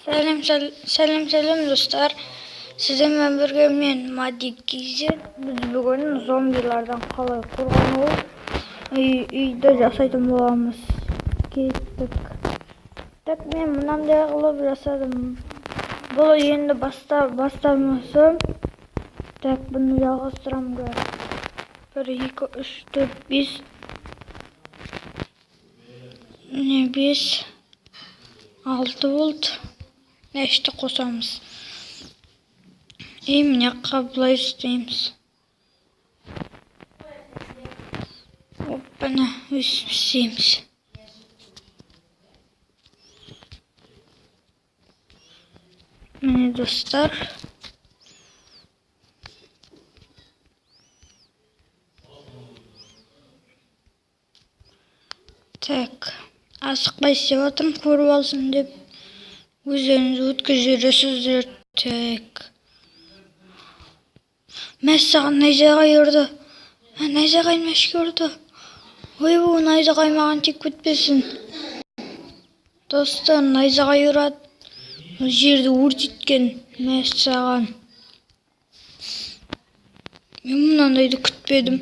Selam dostlar. Sizinle birge men Madikiz'i biz bugün zombilerden kalay kurğanı uyda жасайтын bolamız. Kettik. Tak men mınандай kılıp jasadım. Бұл енді бастамасым. Так bunu жалғастырамын. 1 2 3 4 5 5 6 болды. Нәшті қосамыз. Міне қабылай істейміз. Оппана өсіп істейміз. Міне достар. Так. Асықпай істеп жатырмын, көріп алсын деп. Өзіңіз өткізіп жүресіздер. Так. Мәссаған найзағай ұрды. Найзағай мәшке ұрды. Ой, бұл найзағай маған тек көтпесін. Достар, найзағай ұрады. Жерді өртеткен мәссаған. Мен мұнандайды күтпедім.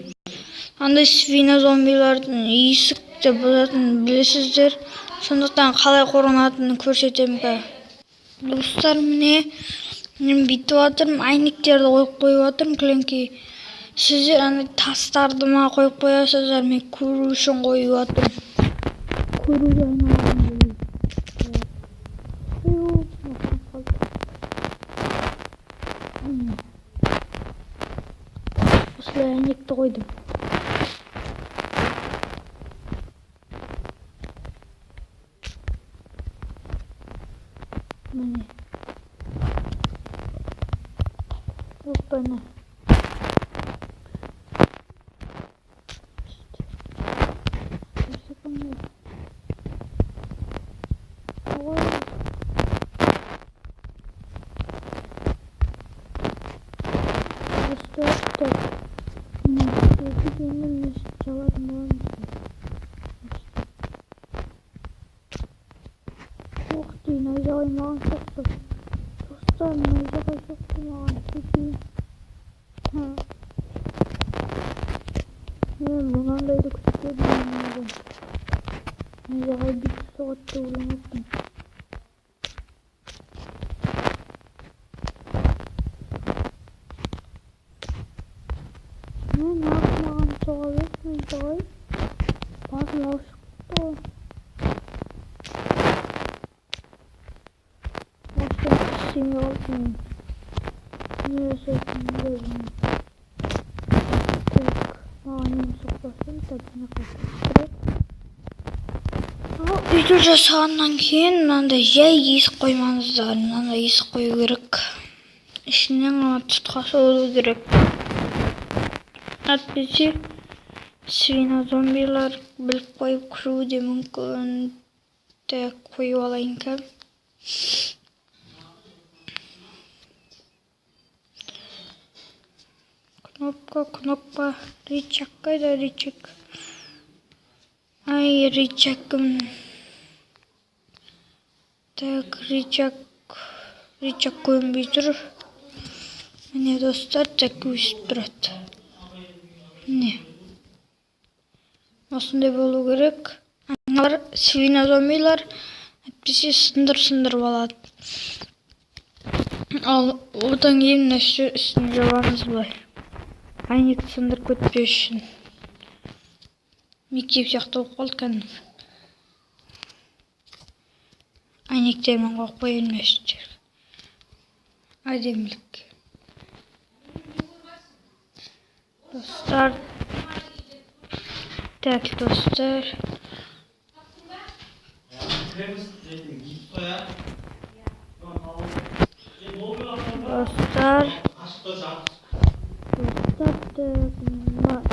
Андай свина зомбилардың есікті бұзатын білесіздер. Сондықтан қалай қорғанатынын көрсетемін. Достар, міне мен бүйтіп жатырмын, әйнектерді қойып жатырмын көлеңкеге. Сіздер андай тастарды ма қойып қоясыздар, мен көру үшін қойып жатырмын. Көруге айналған. Осылай әйнекті қойдым. Міне. Опана. Найзағай маған соқты. Достар, найзағай соқты маған. Мен мұнандайды күтпедім. Найзағай бүйтіп соғатты ойламаппын. Мен маған соға берді найзағай. Басым ауышып кетті ғой. Сені olsun. Ne yaşasın gözüm. Tak. Mağanayım soqlasın. Tadına qatıştırып. Үйді жасағаннан кейін мынандай жай есік қоймаңыздар. Мынандай есік қою керек. Ішінен ғана тұтқасы болу керек. Әйтпесе свина зомбилар біліп қойып кіруі де мүмкін. Так, қойып алайын кәм. Кнопка. Рычаг қайда рычаг? Ай, рычагым. Так, рычаг көрінбей тұр. Міне достар, так өсіп тұрады. Міне. Осындай болу керек. Аналар свина зомбилар әйтпесе сындыр болады. Ал одан кейін нәрсе үстін жабамыз былай. Әйнекті сындыр көтпес үшін. Мектеп сияқты болып қалды кәдімгі. Әйнектермен қойып қойылмайсыздар. Әдемілік. Достар. Так, достар.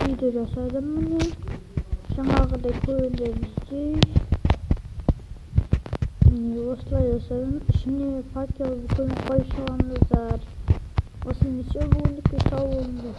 Үйді жасадым міне. Жаңағыдай көріндеріңіздей. Осылай жасадым. Ішіне факел бүкіл қойып саламыздар. Осының все бүгіндікке сау болыңыздар.